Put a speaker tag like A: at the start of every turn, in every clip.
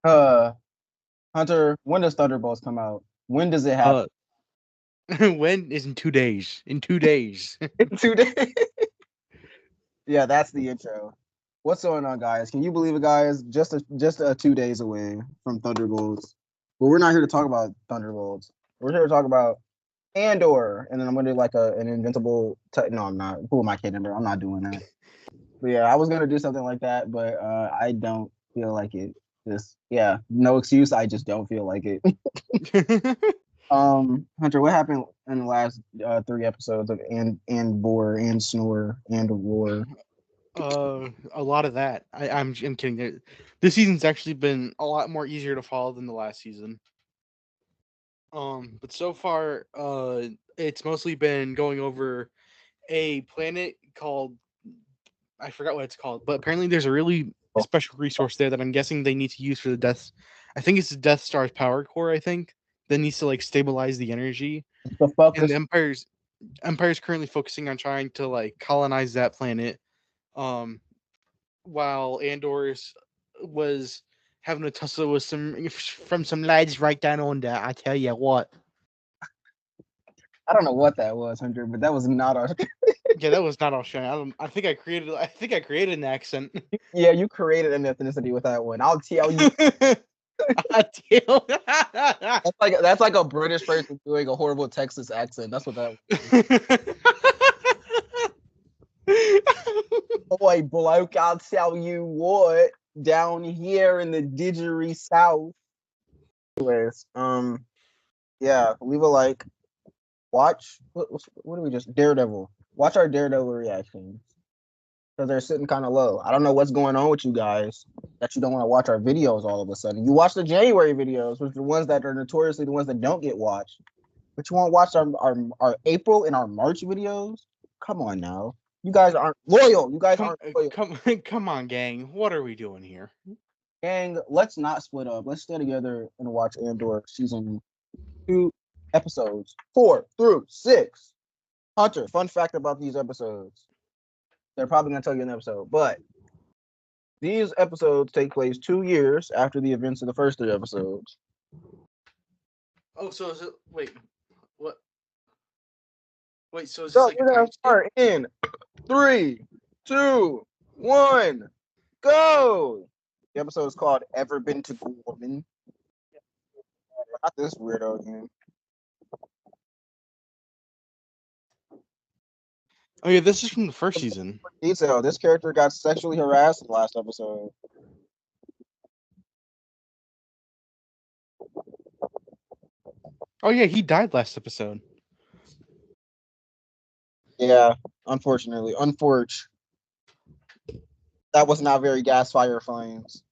A: Uh, Hunter, when does Thunderbolts come out? When does it happen?
B: Uh, when is in 2 days? In 2 days.
A: In 2 days. Yeah, that's the intro. What's going on, guys? Can you believe it, guys? Just 2 days away from Thunderbolts. But we're not here to talk about Thunderbolts. We're here to talk about Andor, and then I'm gonna do like an invincible. No, I'm not. Who am I kidding? Bro? I'm not doing that. But yeah, I was gonna do something like that, but I don't feel like it. Just yeah, no excuse. I just don't feel like it. Hunter, what happened in the last 3 episodes of and Bore and Snore and War?
B: A lot of that. I'm kidding. This season's actually been a lot more easier to follow than the last season. But so far, it's mostly been going over a planet called, I forgot what it's called, but apparently there's a really special resource there that I'm guessing they need to use for the Death. I think it's the Death Star's power core. I think that needs to like stabilize the energy,
A: The fuck
B: and the
A: is
B: Empire's currently focusing on trying to like colonize that planet. Um, while Andor's was having a tussle with some lads right down on there. I tell you what.
A: I don't know what that was, Hunter, but that was not our.
B: Yeah, that was not Australian. I think I created. I think I created an accent.
A: Yeah, you created an ethnicity with that one. I'll tell you.
B: I tell.
A: That's like a British person doing a horrible Texas accent. That's what that was. Boy, bloke, I'll tell you what. Down here in the didgery south. Anyways, yeah, leave a like. Watch what do we just Daredevil? Watch our Daredevil reactions because they're sitting kind of low. I don't know what's going on with you guys that you don't want to watch our videos all of a sudden. You watch the January videos, which are the ones that are notoriously the ones that don't get watched, but you won't watch our April and our March videos. Come on now, you guys aren't loyal. You guys aren't loyal.
B: Come on, gang. What are we doing here?
A: Gang, let's not split up. Let's stay together and watch Andor season 2, episodes 4 through 6. Hunter, fun fact about these episodes. They're probably going to tell you in the episode, but these episodes take place 2 years after the events of the first 3 episodes.
B: Oh, so is it? Wait, what? Wait, so is this
A: So
B: like a
A: we're going
B: time
A: to
B: skip?
A: start in 3, 2, 1, go. The episode is called Ever Been to Woman. Not this weirdo again.
B: Oh yeah, this is from the first season.
A: Detail, this character got sexually harassed in the last episode.
B: Oh yeah, he died last episode.
A: Yeah, unfortunately. That was not very gas fire flames.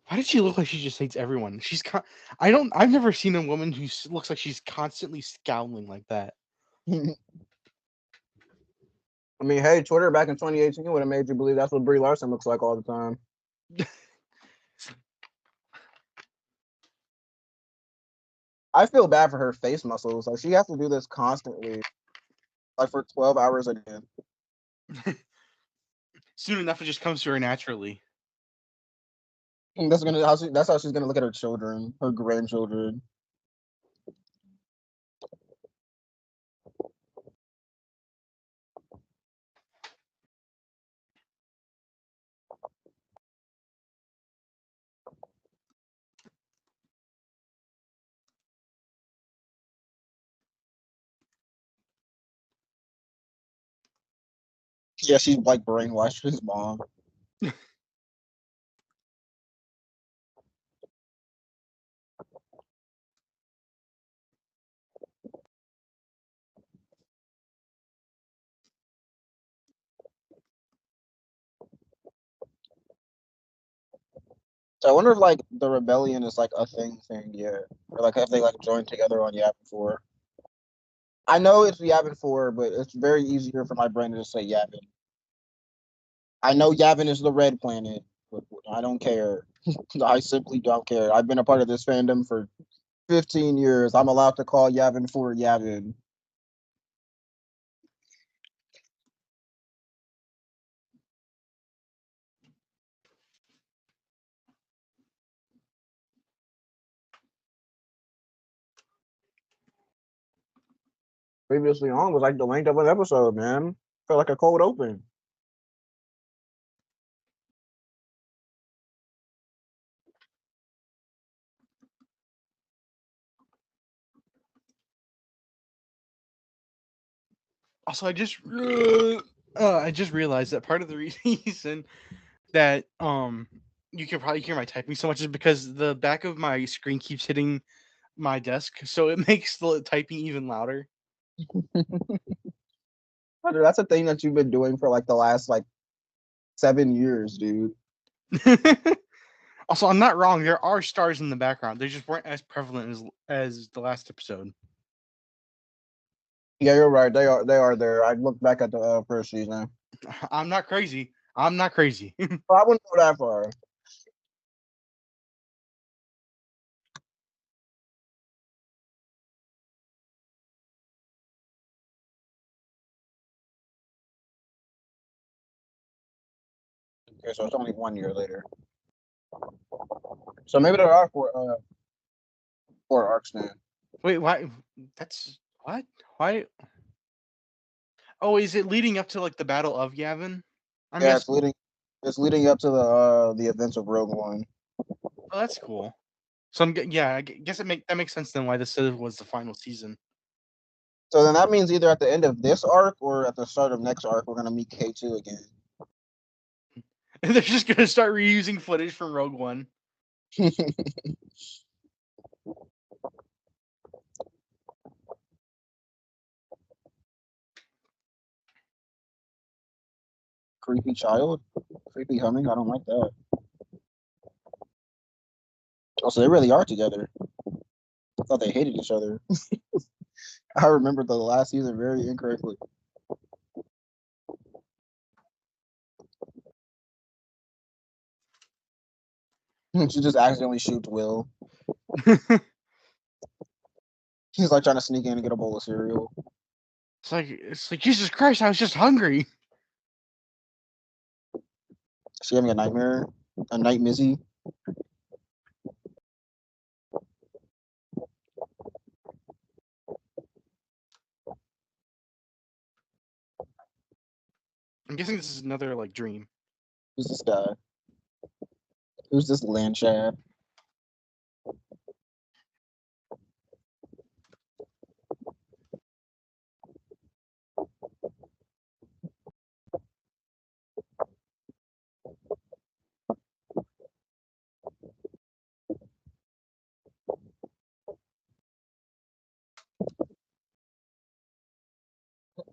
B: Why did she look like she just hates everyone? I don't. I've never seen a woman who looks like she's constantly scowling like that.
A: I mean, hey, Twitter back in 2018 would have made you believe that's what Brie Larson looks like all the time. I feel bad for her face muscles. Like she has to do this constantly, like for 12 hours a day.
B: Soon enough, it just comes to her naturally.
A: And that's how she's gonna look at her children, her grandchildren. Yeah, she's like brainwashed his mom. So I wonder if like the rebellion is like a thing yet, or like have they like joined together on Yavin 4? I know it's Yavin 4, but it's very easier for my brain to just say Yavin. I know Yavin is the red planet. I don't care. I simply don't care. I've been a part of this fandom for 15 years. I'm allowed to call Yavin for Yavin. Previously on was like the length of an episode, man. Felt like a cold open.
B: Also, I just realized that part of the reason that you can probably hear my typing so much is because the back of my screen keeps hitting my desk, so it makes the typing even louder.
A: That's a thing that you've been doing for like the last like 7 years, dude.
B: Also, I'm not wrong. There are stars in the background. They just weren't as prevalent as the last episode.
A: Yeah, you're right. They are there. I looked back at the first season.
B: I'm not crazy. I'm not crazy.
A: Well, I wouldn't go that far. Okay, so it's only 1 year later. So maybe there are four arcs then.
B: Wait, why? That's what? Why? Oh, is it leading up to like the Battle of Yavin? I'm
A: Yeah,
B: guessing.
A: it's leading up to the events of Rogue One.
B: Oh, that's cool. So yeah, I guess that makes sense then why this was the final season.
A: So then that means either at the end of this arc or at the start of next arc, we're gonna meet K2 again.
B: And they're just gonna start reusing footage from Rogue One.
A: Creepy child, creepy humming. I don't like that. Oh, so they really are together. I thought they hated each other. I remember the last season very incorrectly. She just accidentally shoots Will. He's like trying to sneak in and get a bowl of cereal.
B: It's like Jesus Christ, I was just hungry.
A: Is she having a nightmare? A night Mizzy?
B: I'm guessing this is another like dream.
A: Who's this guy? Who's this land chad?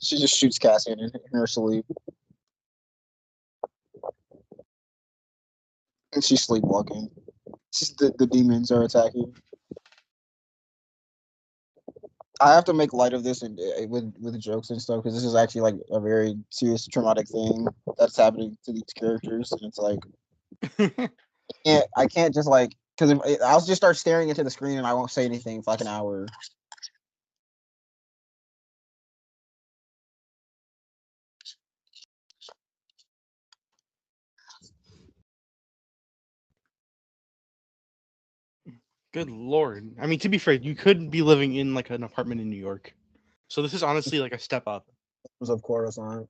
A: She just shoots Cassian in her sleep. And she's sleepwalking. The demons are attacking. I have to make light of this and with jokes and stuff because this is actually like a very serious traumatic thing that's happening to these characters, and it's like I can't just like because I'll just start staring into the screen and I won't say anything for like an hour.
B: Good lord. I mean, to be fair, you could be living in like an apartment in New York. So this is honestly like a step up.
A: Of Coruscant.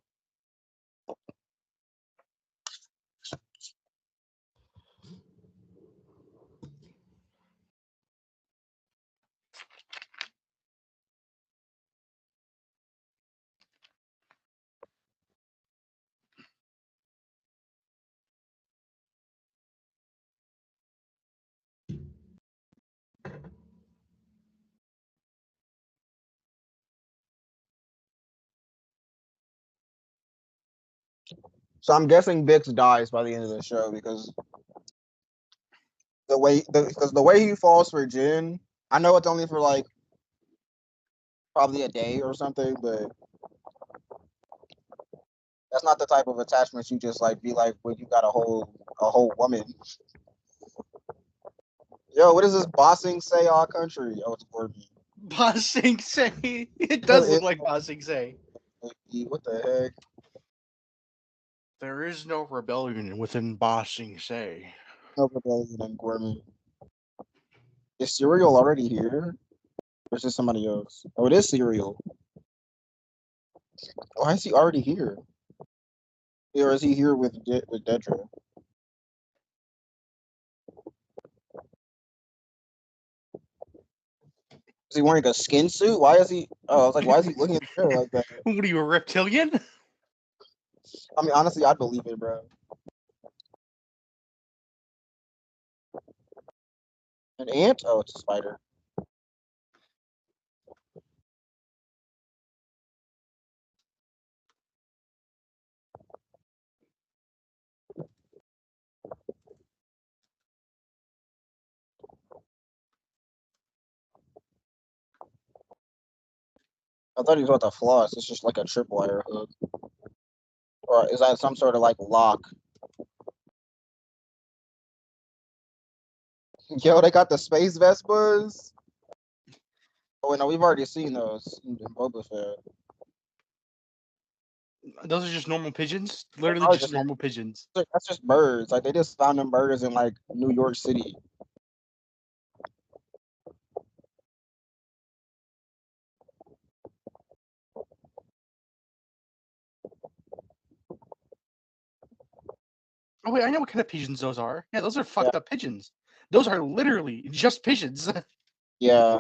A: So I'm guessing Bix dies by the end of the show because the way he falls for Jin, I know it's only for like probably a day or something, but That's not the type of attachment you just like be like when you got a whole woman. Yo, what does this bossing say our country? Oh, it's Gorby.
B: Ba Sing Se. It does look like Ba Sing Se.
A: What the heck?
B: There is no rebellion within Ba Sing Se.
A: No rebellion and Gorman. Is Serial already here? Or is this somebody else? Oh, it is Serial. Why is he already here? Or is he here with Dedra? Is he wearing a skin suit? Why is he? Oh, I was like, why is he looking at the mirror like that?
B: What are you, a reptilian?
A: I mean, honestly, I'd believe it, bro. An ant? Oh, it's a spider. I thought he was about to floss. It's just like a tripwire hook. Or is that some sort of like lock? Yo, they got the space Vespas. Oh, wait, no, we've already seen those in Boba Fett.
B: Those are just normal pigeons. Literally
A: Oh,
B: just normal pigeons.
A: that's just birds. Like they just found them birds in like New York City.
B: Oh wait, I know what kind of pigeons those are. Yeah, those are
A: Yeah,
B: fucked up pigeons. Those are literally just pigeons.
A: yeah.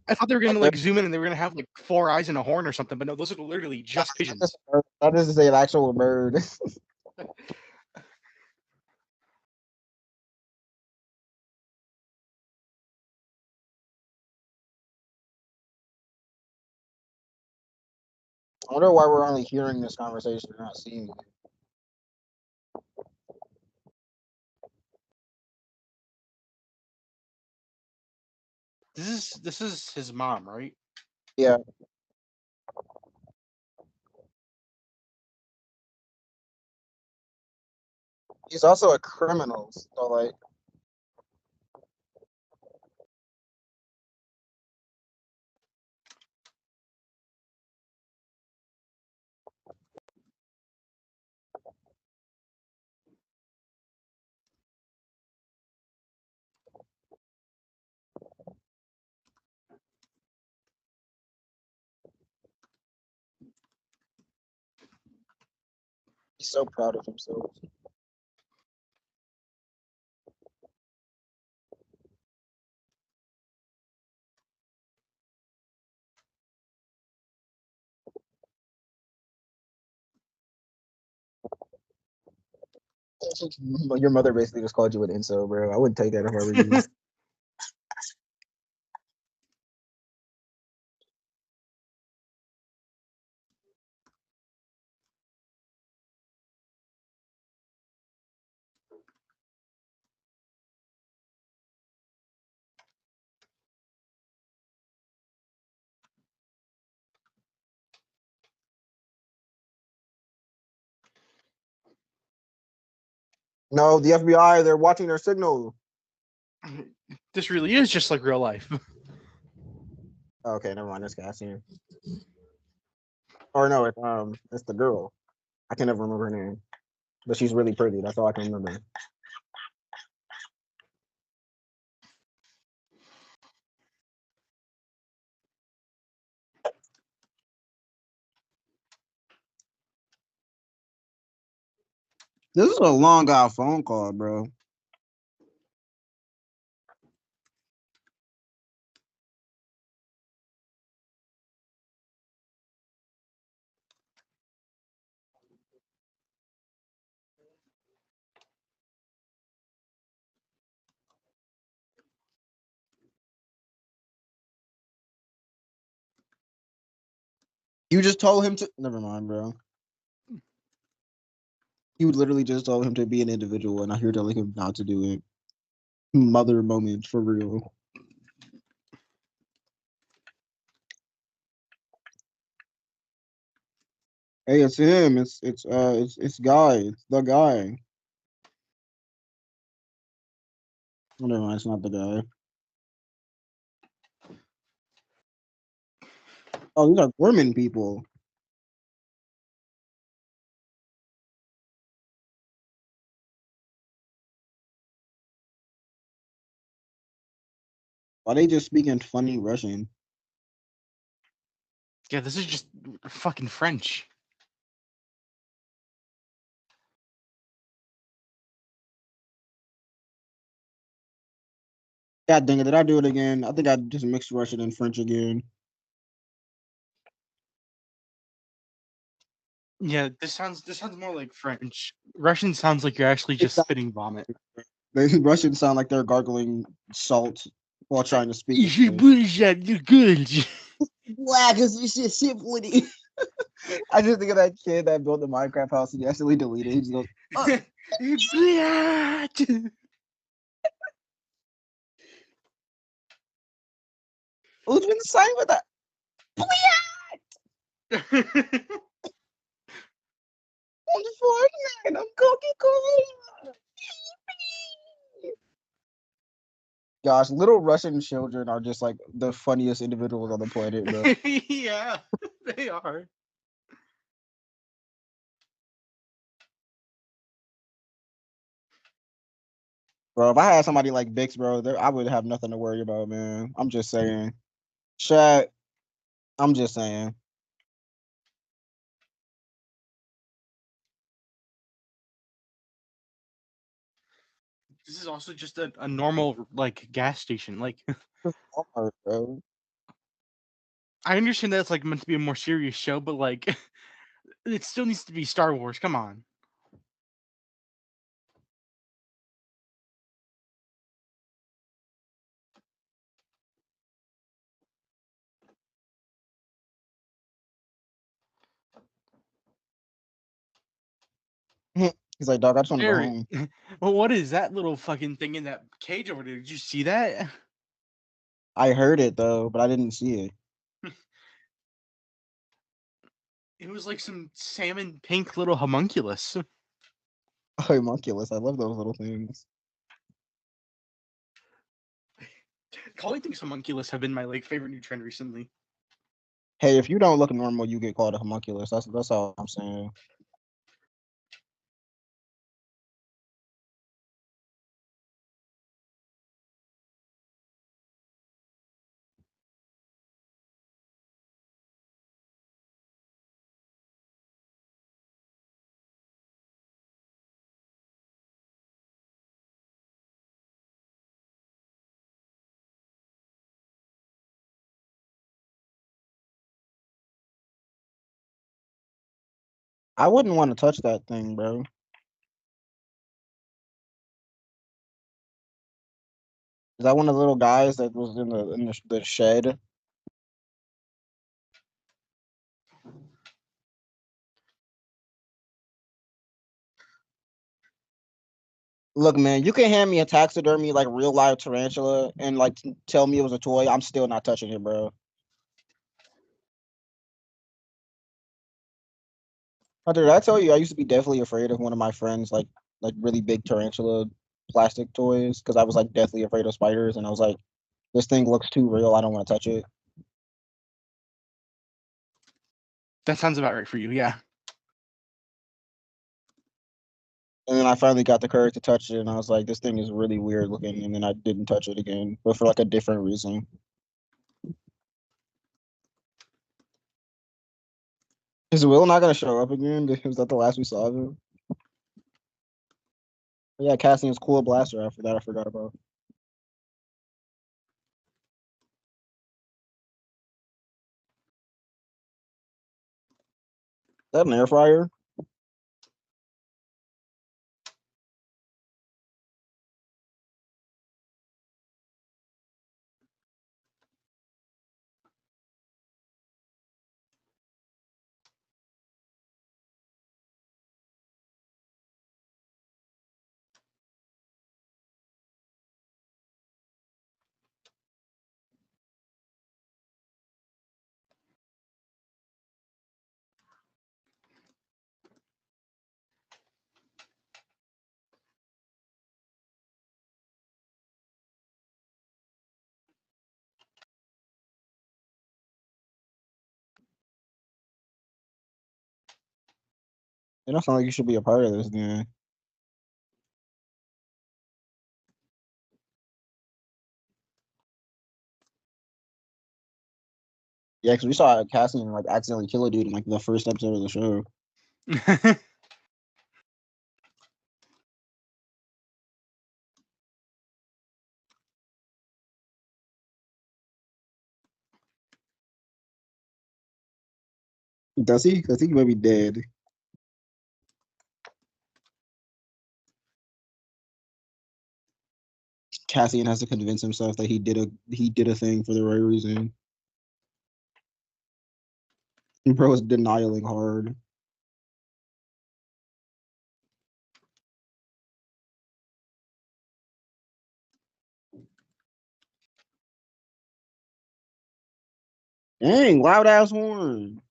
B: I thought they were gonna
A: Like
B: like zoom in and they were gonna have like 4 eyes and a horn or something, but no, those are literally just pigeons.
A: that is an actual bird. I wonder why we're only hearing this conversation and not seeing it.
B: This is his mom, right?
A: Yeah, he's also a criminal. So like, he's so proud of himself. Your mother basically just called you an incel, bro. I wouldn't take that if I were you. No, the FBI, they're watching their signal.
B: This really is just like real life.
A: Okay, never mind. This guy's here. Or no, it's the girl. I can never remember her name, but she's really pretty. That's all I can remember. This is a long out phone call, bro. You just told him to. Never mind, bro. You literally just told him to be an individual, and now you're telling him not to do it. Mother moment for real. Hey, it's him. It's guy. It's the guy. Oh, never mind. It's not the guy. Oh, these are Gorman people. Why they just speaking funny Russian?
B: Yeah, this is just fucking French.
A: God dang it! Did I do it again? I think I just mixed Russian and French again.
B: Yeah, this sounds more like French. Russian sounds like you're actually
A: It
B: just
A: sounds-
B: spitting vomit.
A: The Russians sound like they're gargling salt while trying to speak English.
B: You're good.
A: Black is this shit simply. I just think of that kid that built the Minecraft house and he accidentally deleted it. He just goes, oh, who's been saying with that? On Fortnite, I'm Coca-Cola. Gosh, little Russian children are just like the funniest individuals on the planet, bro.
B: Yeah, they are.
A: Bro, if I had somebody like Bix, bro, I would have nothing to worry about, man. I'm just saying. Shaq, I'm just saying.
B: This is also just a normal like gas station. Like
A: Walmart, bro.
B: I understand that it's like meant to be a more serious show, but like it still needs to be Star Wars. Come on.
A: He's like, dog, I just want to go
B: Jared,
A: home.
B: well, what is that little fucking thing in that cage over there? Did you see that?
A: I heard it though, but I didn't see it.
B: It was like some salmon pink little homunculus.
A: Homunculus. I love those little things.
B: Calling things homunculus have been my like favorite new trend recently.
A: Hey, if you don't look normal, you get called a homunculus. That's all I'm saying. I wouldn't want to touch that thing, bro. Is that one of the little guys that was in the shed? Look, man, you can hand me a taxidermy like real live tarantula and like tell me it was a toy. I'm still not touching it, bro. Hunter, did I tell you I used to be deathly afraid of one of my friends like really big tarantula plastic toys because I was like deathly afraid of spiders and I was like, this thing looks too real. I don't want to touch it.
B: That sounds about right for you, yeah.
A: And then I finally got the courage to touch it and I was like, this thing is really weird looking. And then I didn't touch it again, but for like a different reason. Is Will not gonna show up again? Was that the last we saw of him? But yeah, Cassian's cool blaster. After that, I forgot about. Is that an air fryer? It don't sound like you should be a part of this, man. Yeah, because we saw Cassian like accidentally kill a dude in like the first episode of the show. Does he? Because he might be dead. Cassian has to convince himself that he did a thing for the right reason. Bro is denialing hard. Dang, loud ass horn.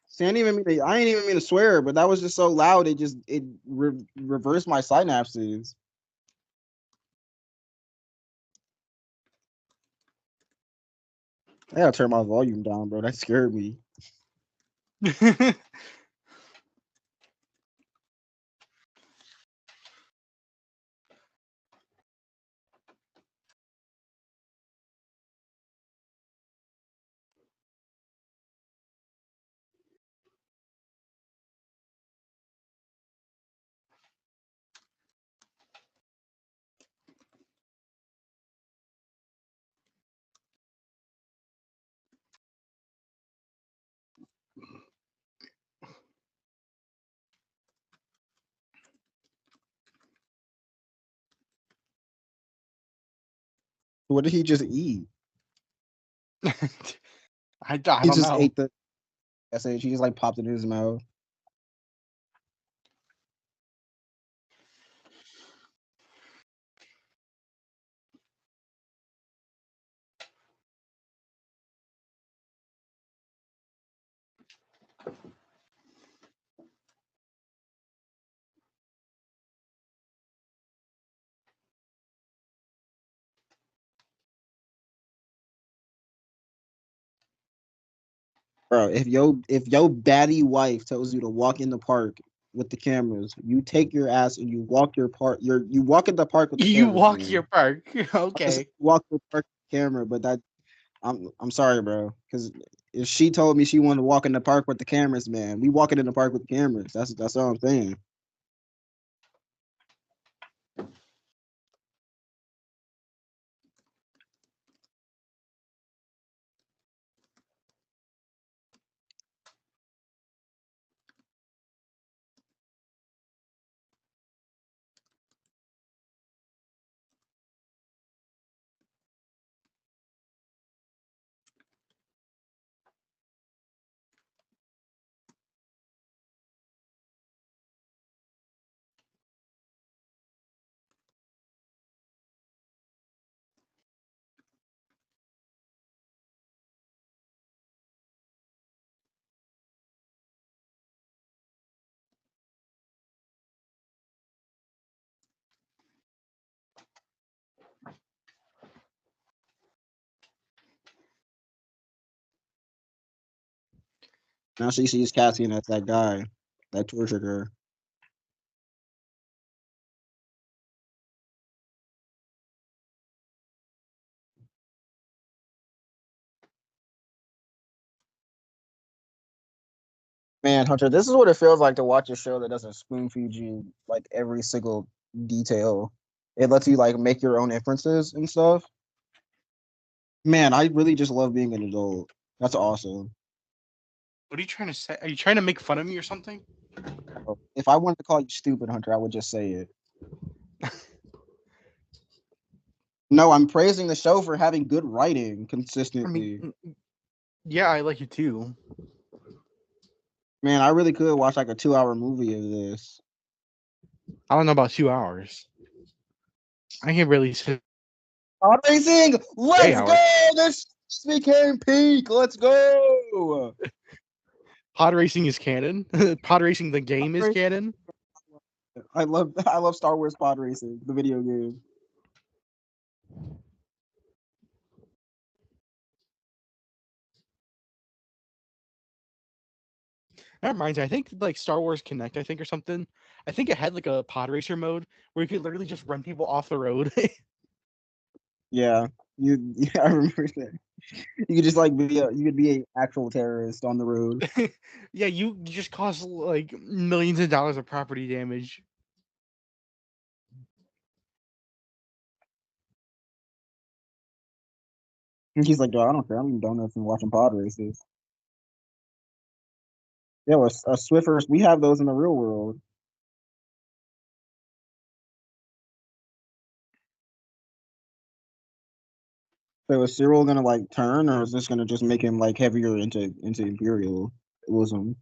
A: See, I ain't even mean to swear, but that was just so loud. It reversed my synapses. I gotta turn my volume down, bro. That scared me. What did he just eat?
B: I
A: He
B: don't
A: just
B: know.
A: ate the SH. He just like popped it in his mouth. Bro, if your baddie wife tells you to walk in the park with the cameras, you take your ass and you walk you walk in the park with the
B: You
A: cameras,
B: walk
A: man.
B: your park.
A: I just
B: Okay.
A: walk the park with the camera, but that I'm sorry, bro. Because if she told me she wanted to walk in the park with the cameras, man, we walking in the park with the cameras. That's all I'm saying. Now she sees Cassian as that guy that tortured her. Man, Hunter, this is what it feels like to watch a show that doesn't spoon feed you like every single detail. It lets you like make your own inferences and stuff. Man, I really just love being an adult. That's awesome.
B: What are you trying to say? Are you trying to make fun of me or something?
A: If I wanted to call you stupid, Hunter, I would just say it. No, I'm praising the show for having good writing
B: I mean,
A: consistently.
B: yeah, I like it too.
A: Man, I really could watch like a 2 hour movie of this.
B: I don't know about 2 hours. I can really say
A: Amazing! Let's
B: hours.
A: go! This became peak. Let's go!
B: Pod racing is canon. Pod racing, the game, is canon.
A: I love Star Wars Pod Racing, the video game.
B: That reminds me, I think like Star Wars Connect, I think or something. I think it had like a pod racer mode where you could literally just run people off the road.
A: Yeah, I remember that. You could just like you could be a actual terrorist on the road.
B: Yeah, you just cause like millions of dollars of property damage.
A: And he's like, "Yo, I don't care. I'm eating donuts and watching pod races." Yeah, well, Swiffers, we have those in the real world. So is Cyril gonna like turn, or is this gonna just make him like heavier into imperialism?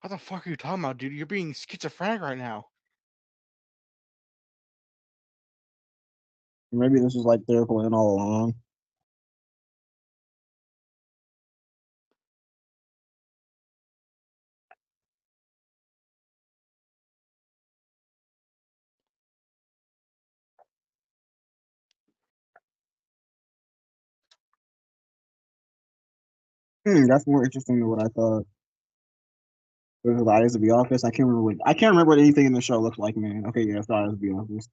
B: What the fuck are you talking about, dude? You're being schizophrenic right now.
A: Maybe this is like their plan all along. That's more interesting than what I thought. It was the Eyes of the Office. I can't remember what anything in the show looks like, man. Okay, yeah, it's the Eyes of the Office.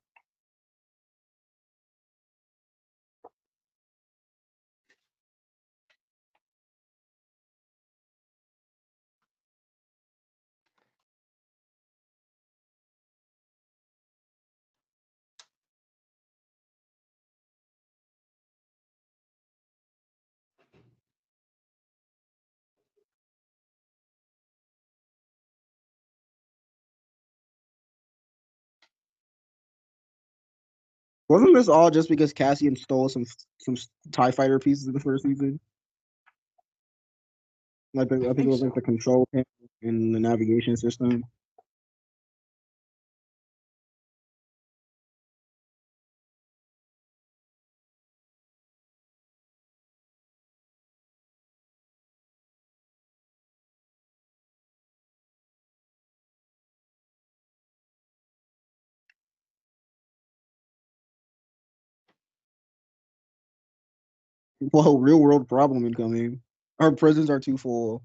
A: Wasn't this all just because Cassian stole some Tie Fighter pieces in the first season?
B: I
A: I think it
B: think
A: was like
B: so.
A: the control panel and the navigation system. Whoa, real world problem incoming. Our prisons are too full.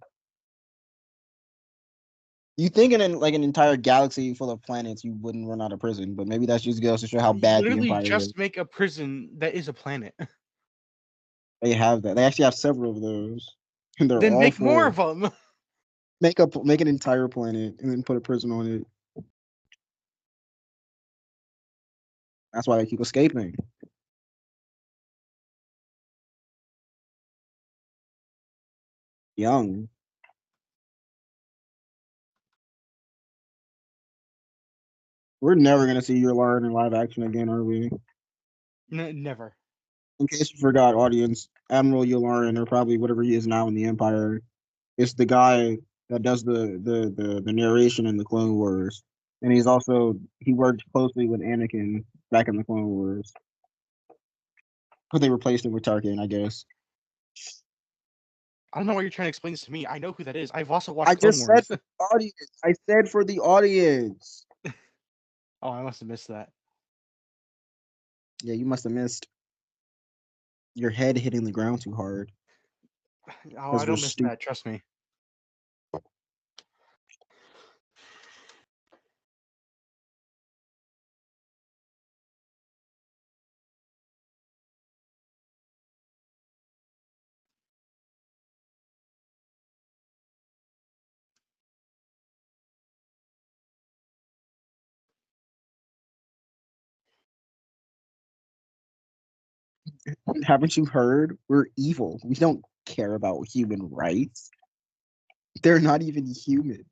A: You think in like an entire galaxy full of planets, you wouldn't run out of prison, but maybe that's just goes to show how
B: You
A: bad the
B: literally
A: Empire is.
B: just make a prison that is a planet.
A: They have that. They actually have several of those, and they're
B: Then
A: all
B: make more
A: full.
B: of them.
A: Make an entire planet and then put a prison on it. That's why they keep escaping. Young. We're never gonna see your Lauren in live action again, are we?
B: Never.
A: In case you forgot, audience, Admiral Yularen, or probably whatever he is now in the Empire, is the guy that does the narration in the Clone Wars, and he worked closely with Anakin back in the Clone Wars, but they replaced him with Tarkin, I guess.
B: I don't know why you're trying to explain this to me. I know who that is. I've also
A: I
B: watched Clone
A: just said
B: Wars.
A: for the audience. I said for the audience.
B: Oh, I must have missed that.
A: Yeah, you must have missed your head hitting the ground too hard
B: Oh,
A: because
B: I
A: of your
B: don't miss
A: stupid.
B: that. Trust me.
A: Haven't you heard? We're evil. We don't care about human rights. They're not even human.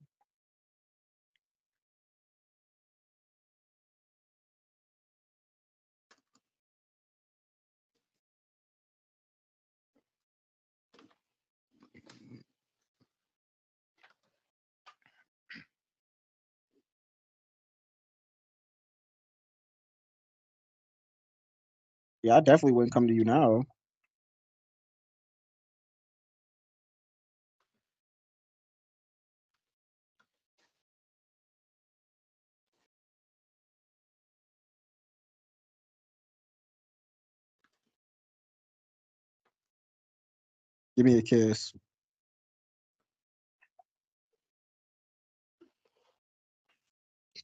A: Yeah, I definitely wouldn't come to you now. Give me a kiss.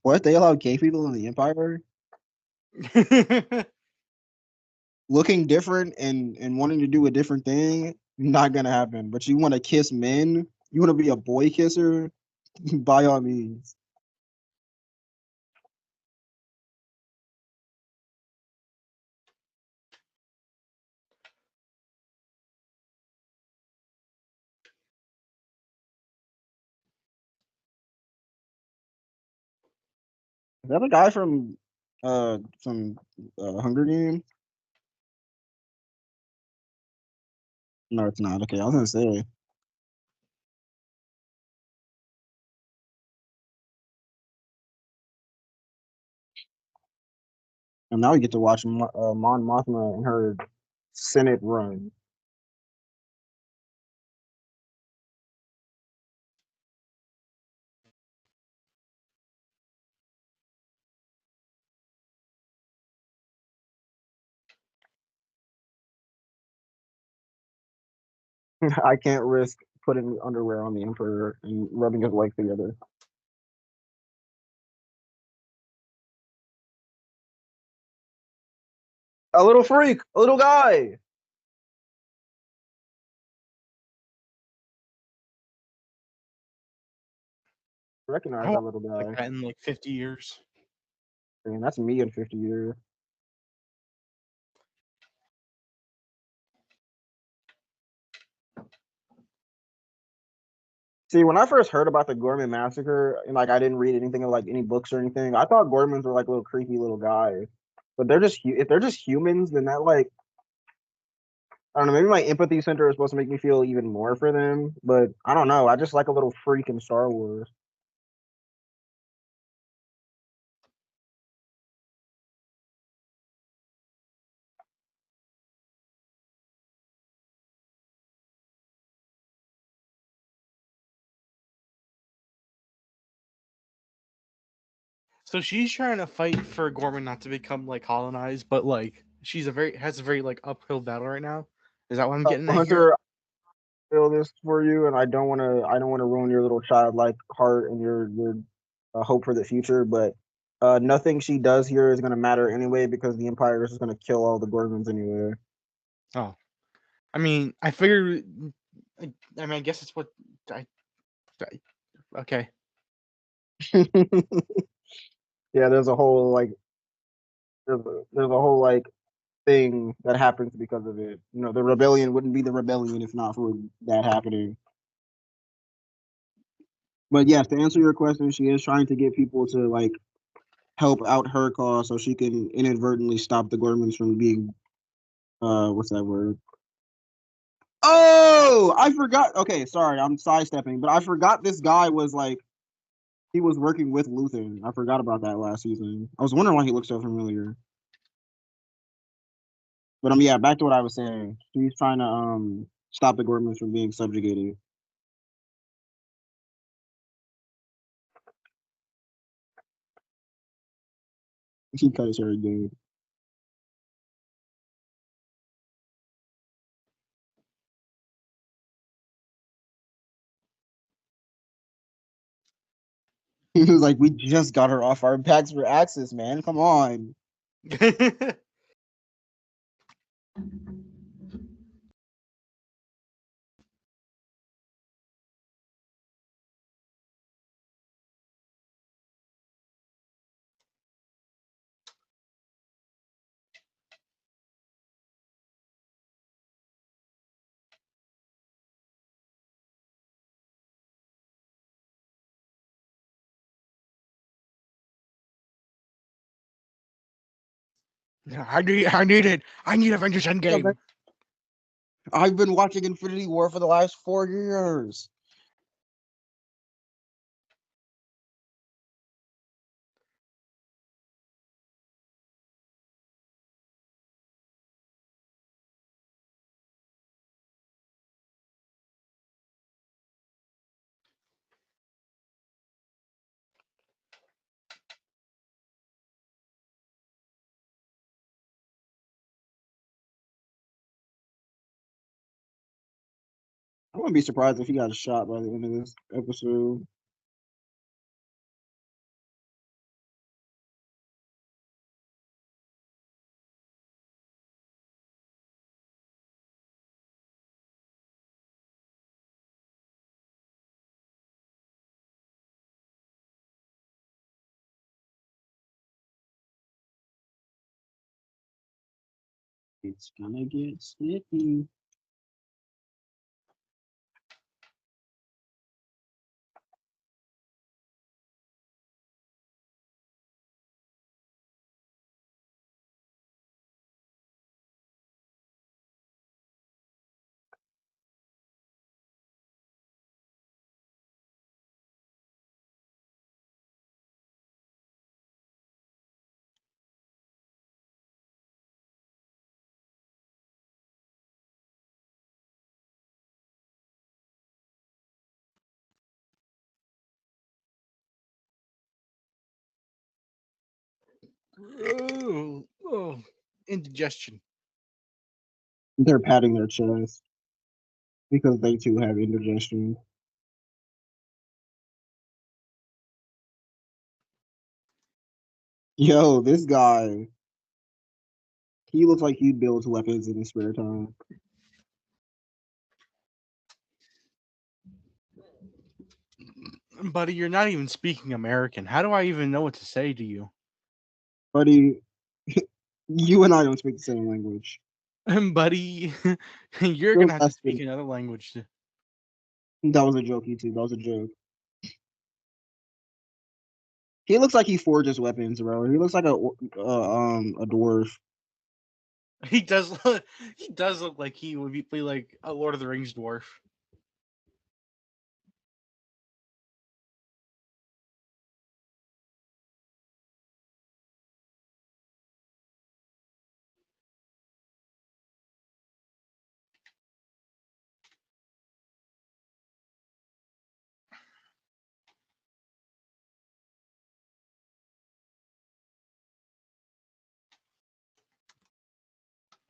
A: What? They allow gay people in the Empire? Looking different and wanting to do a different thing? Not gonna happen. But you want to kiss men? You want to be a boy kisser? By all means. Is that a guy from Hunger Games? No, it's not. Okay, I was gonna say. And now we get to watch Mon Mothma and her Senate run. I can't risk putting underwear on the Emperor and rubbing his legs together. A little freak, a little guy.
B: I
A: Recognize that
B: won't
A: little
B: like
A: guy.
B: that in like 50 years.
A: I mean, that's me in 50 years. See, when I first heard about the Gorman massacre, and like I didn't read anything of like any books or anything, I thought Gormans were like little creepy little guys. But they're just if they're just humans, then that like I don't know, maybe my empathy center is supposed to make me feel even more for them. But I don't know. I just like a little freak in Star Wars.
B: So she's trying to fight for Gorman not to become like colonized, but like she's a very has a very like uphill battle right now. Is that what I'm getting at here?
A: Hunter, I feel this for you, and I don't want to ruin your little childlike heart and your hope for the future. But nothing she does here is going to matter anyway because the Empire is just going to kill all the Gorgons anyway.
B: Oh, I mean, I figured. I mean, I guess it's what I. Okay.
A: Yeah, there's a whole like thing that happens because of it. You know, the rebellion wouldn't be the rebellion if not for that happening. But yes, to answer your question, she is trying to get people to like help out her cause so she can inadvertently stop the Gormans from being what's that word? Oh, I forgot. Okay, sorry, I'm sidestepping, but I forgot this guy was like he was working with Luthen. I forgot about that last season. I was wondering why he looked so familiar. But yeah, back to what I was saying. He's trying to stop the Gormans from being subjugated. He cut his hair again. He was like, "We just got her off our backs for Axis, man. Come on."
B: I need Avengers Endgame.
A: I've been watching Infinity War for the last 4 years. wouldn't be surprised if he got shot by the end of this episode. It's gonna get snippy.
B: Oh, indigestion.
A: They're patting their chest because they too have indigestion. Yo, this guy, he looks like he builds weapons in his spare time.
B: Buddy, you're not even speaking American. How do I even know what to say to you?
A: Buddy, you and I don't speak the same language.
B: Buddy, you're
A: You're
B: gonna have to
A: less
B: speak
A: than,
B: another language.
A: that was a joke, you two. That was a joke. He looks like he forges weapons, bro. He looks like a dwarf.
B: He does. He does look like he would be like a Lord of the Rings dwarf.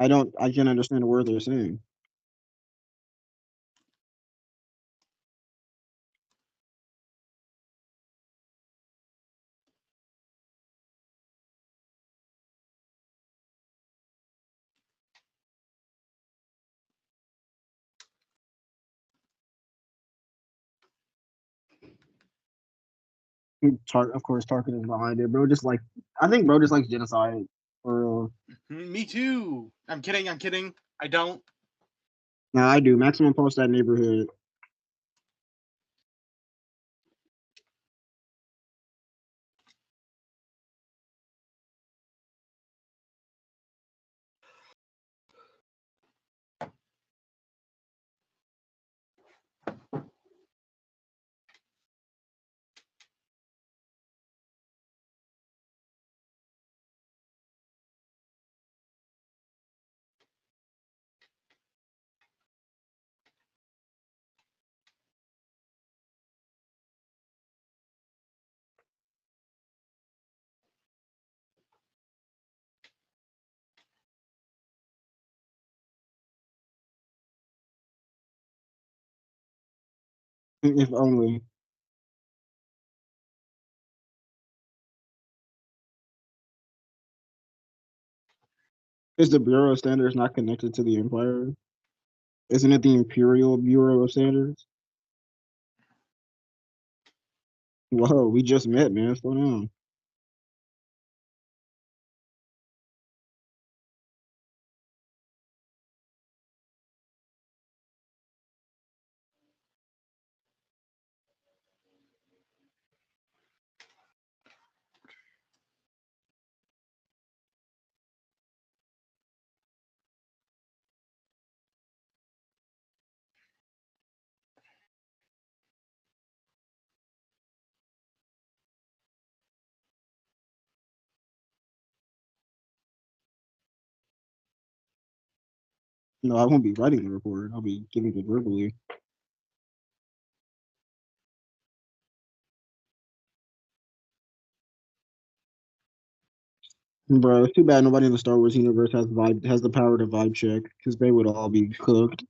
A: I can't understand a word they're saying. Of course, Tarkin is behind it, bro. I think bro just likes genocide. For real.
B: Me too. I'm kidding. I'm kidding. I don't.
A: Nah, I do. Maximum post that neighborhood. If only. Is the Bureau of Standards not connected to the Empire? Isn't it the Imperial Bureau of Standards? Whoa, we just met, man. Slow down. No, I won't be writing the report. I'll be giving it verbally. Bro, it's too bad nobody in the Star Wars universe has the power to vibe check because they would all be cooked.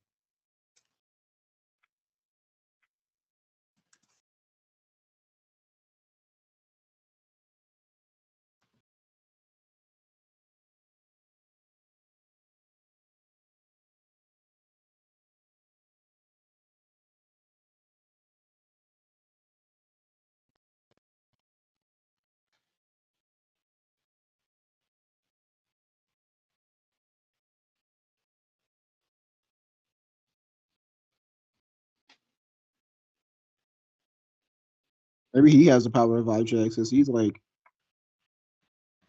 A: Maybe he has the power of vibe checks because he's like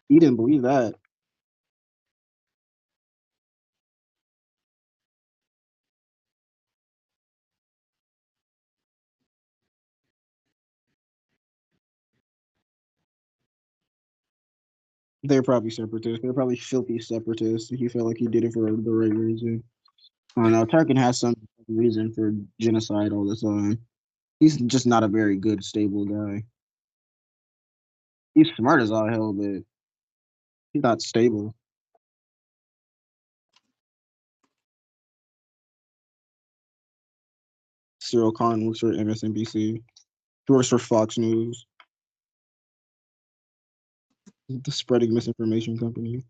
A: he didn't believe that. They're probably separatists. They're probably filthy separatists. He felt like he did it for the right reason. I don't know. Tarkin has some reason for genocide all the time. He's just not a very good, stable guy. He's smart as all hell, but he's not stable. Cyril Khan works for MSNBC. He works for Fox News, the spreading misinformation company.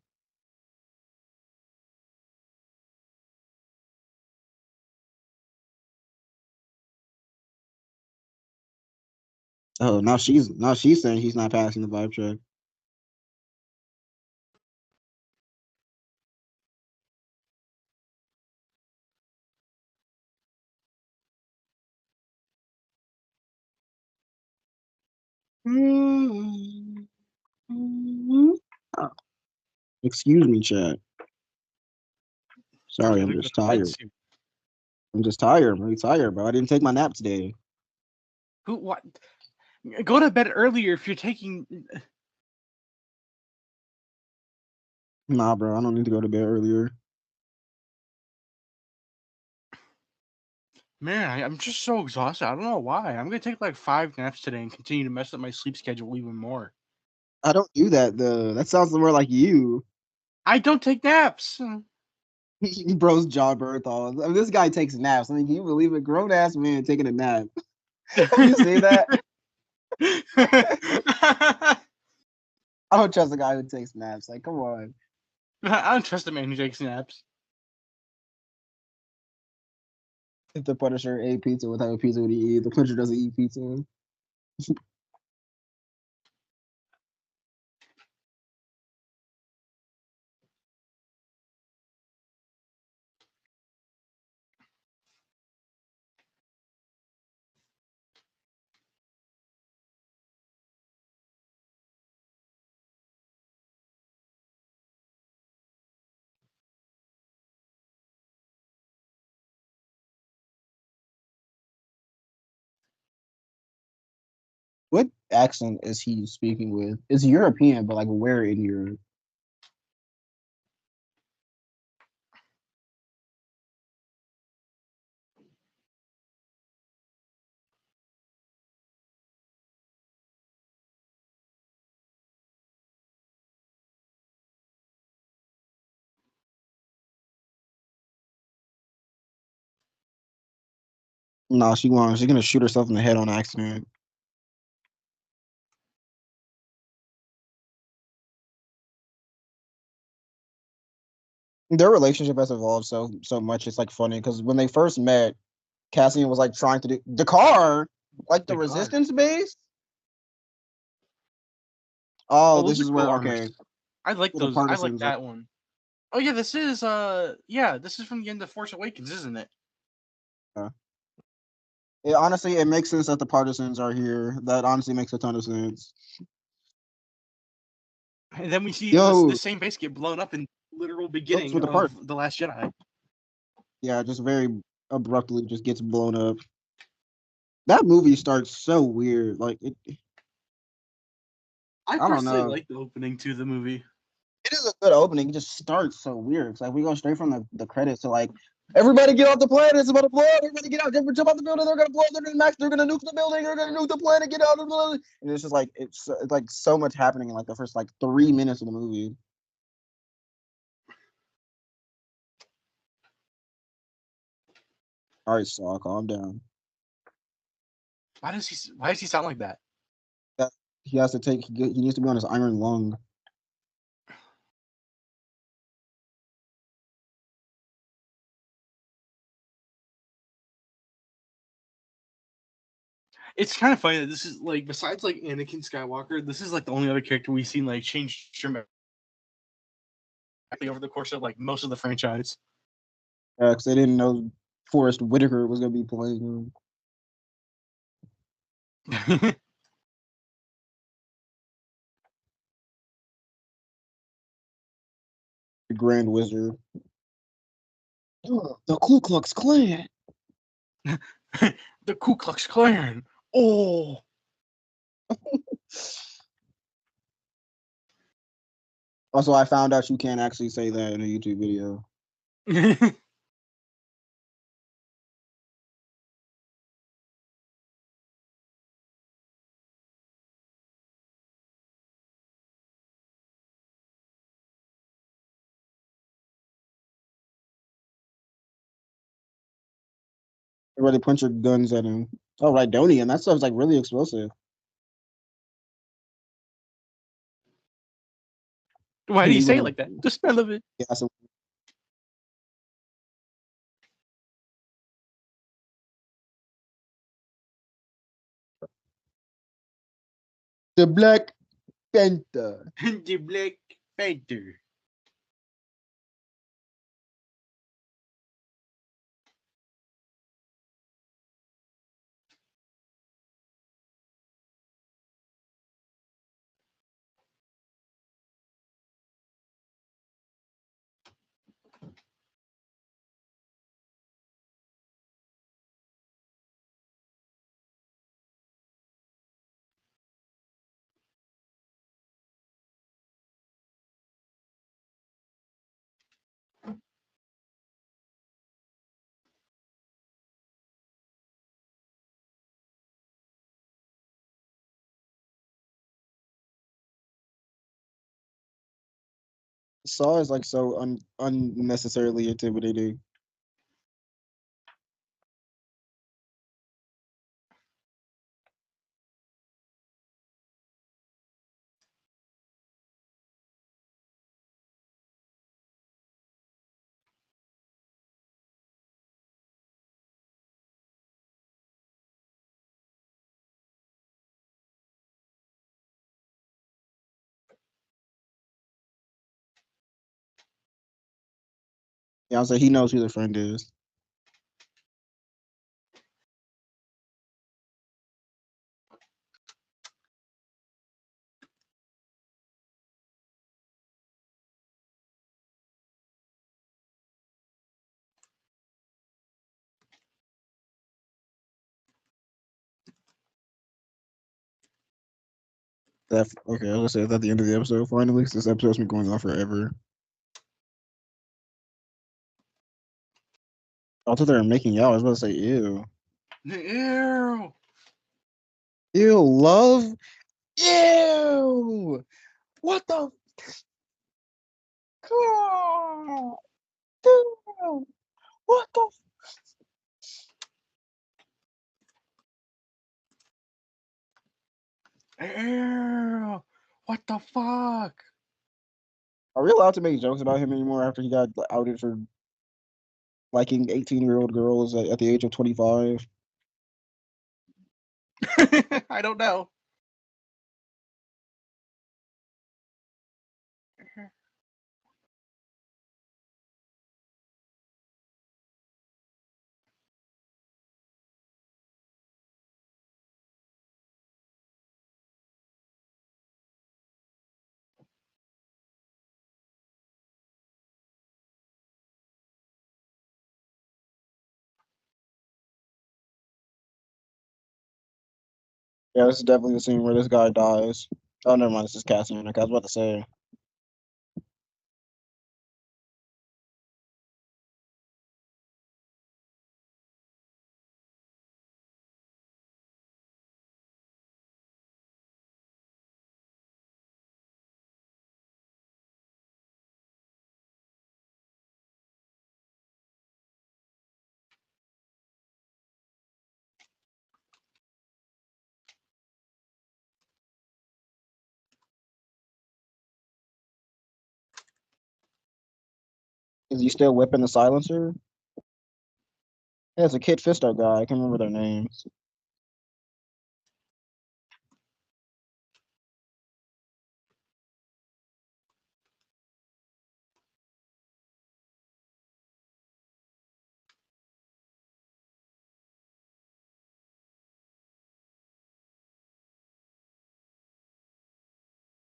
A: Oh, now she's saying he's not passing the vibe check. Oh, excuse me, chat. Sorry,
B: You
A: I'm
B: gotta go
A: just
B: to bed
A: tired.
B: soon.
A: I'm just tired. I'm really tired, bro. I didn't take my nap today.
B: Who? What? Go to bed earlier if you're taking.
A: Nah, bro. I don't need to go to bed earlier.
B: Man, I'm just so exhausted. I don't know why. I'm gonna take like 5 naps today and continue to mess up my sleep schedule even more.
A: I don't do that though. That sounds more like you.
B: I don't take naps.
A: Bro's John Berthal. I mean, this guy takes naps. I mean, can you believe it? Grown ass man taking a nap. Have you seen that? I don't trust a guy who takes naps. Like, come on.
B: I don't trust a man who takes naps.
A: If the Punisher ate pizza, what type of pizza would he eat? The Punisher doesn't eat pizza. What accent is he speaking with? It's European, but like where in Europe? Nah, she's gonna shoot herself in the head on accident. Their relationship has evolved so much. It's like funny because when they first met, Cassian was like trying to do the car, like the
B: The car.
A: resistance base. Oh,
B: Oh,
A: this
B: those are
A: is
B: cool
A: where
B: armors.
A: okay,
B: I like
A: where the
B: those. I like
A: partisans.
B: that one. Oh yeah, this is from the end of Force Awakens, isn't it?
A: It honestly it makes sense that the partisans are here. That honestly makes a ton of sense.
B: And then we see
A: Yo,
B: this same base get blown up in literal
A: what's
B: beginning
A: with the part?
B: of The Last Jedi.
A: Yeah, just very abruptly just gets blown up. That movie starts so weird. Like
B: I
A: I don't
B: personally
A: know.
B: like the opening to the movie.
A: It is a good opening. It just starts so weird. It's like we go straight from the credits to like everybody get off the planet. It's about to blow up. Everybody get out. Jump out the building. They're gonna blow up. They're gonna max. They're gonna nuke the building. They're gonna nuke the planet. Get out of the building. And it's just like it's like so much happening in like the first like 3 minutes of the movie. All right, Saul, calm down.
B: Why does he sound like that?
A: That he has to take. He needs to be on his iron lung.
B: It's kind of funny that this is like, besides like Anakin Skywalker, this is like the only other character we've seen like change dramatically over the course of like most of the franchise.
A: Because they didn't know Forrest Whitaker was gonna be playing him. Grand Wizard. The Ku Klux Klan.
B: The Ku Klux Klan. Oh.
A: Also, I found out you can't actually say that in a YouTube video. Everybody punch your guns at him. Oh, Rhydonian. That stuff's like really explosive.
B: Why do you
A: You
B: say it
A: gonna-
B: like that? The smell of it.
A: Yeah, so the Black Panther.
B: The Black Panther.
A: Saw is like so unnecessarily intimidating. Yeah, I was like, he knows who the friend is. That okay, I was gonna say, is that the end of the episode finally? This episode's been going on forever. I thought they were making out. I was about to say, ew.
B: Ew.
A: Ew, love? Ew! What the? God! Ew! What the?
B: Ew. What the fuck?
A: Are we allowed to make jokes about him anymore after he got outed for liking 18-year-old girls at the age of 25?
B: I don't know.
A: Yeah, this is definitely the scene where this guy dies. Oh, never mind. This is Cassian. Like I was about to say. Is he still whipping the silencer? Yeah, it's a Kid Fisto guy. I can't remember their names.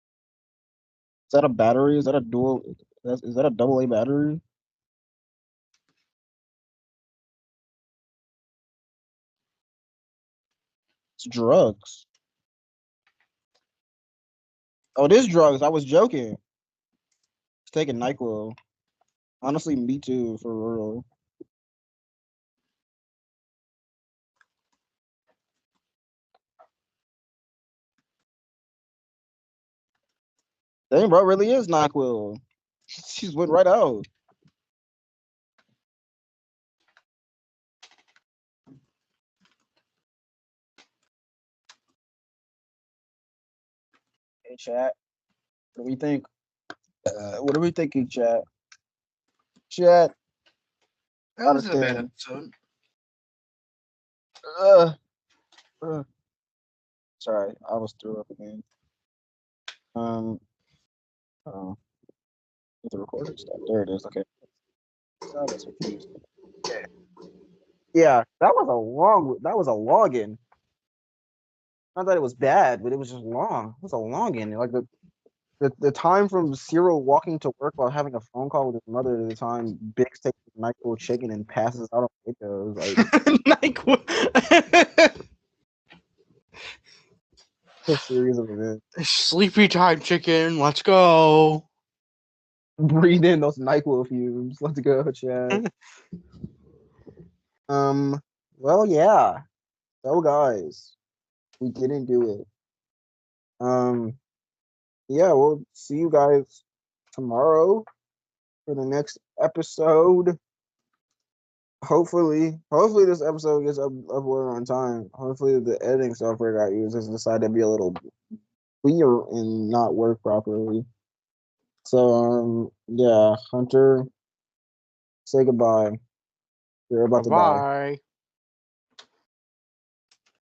A: Is that a battery? Is that a dual? Is that a AA battery? It's drugs. Oh, this drugs. I was joking. It's taking NyQuil. Honestly, me too, for real. Dang, bro, it really is NyQuil. She just went right out. Hey, chat. What do we think? What are we thinking, chat? Chat.
B: That
A: Out of
B: wasn't a bad
A: 10.
B: episode.
A: Uh, uh. Sorry, I was threw up again. Oh, the recording stuff. There it is. Okay. I got confused. Yeah, that was a login. Not that it was bad, but it was just long. It was a login. Like the time from Cyril walking to work while having a phone call with his mother to the time Bix takes the micro chicken and passes out on windows. Like
B: NyQuil.
A: a series of events.
B: Sleepy time, chicken. Let's go.
A: Breathe in those NyQuil fumes. Let's go, Chad. Well, yeah. So, guys, we didn't do it. Yeah, we'll see you guys tomorrow for the next episode. Hopefully this episode gets uploaded on time. Hopefully the editing software got used has decided to be a little weird and not work properly. So yeah, Hunter, say goodbye. You're
B: Bye
A: about to die.
B: bye.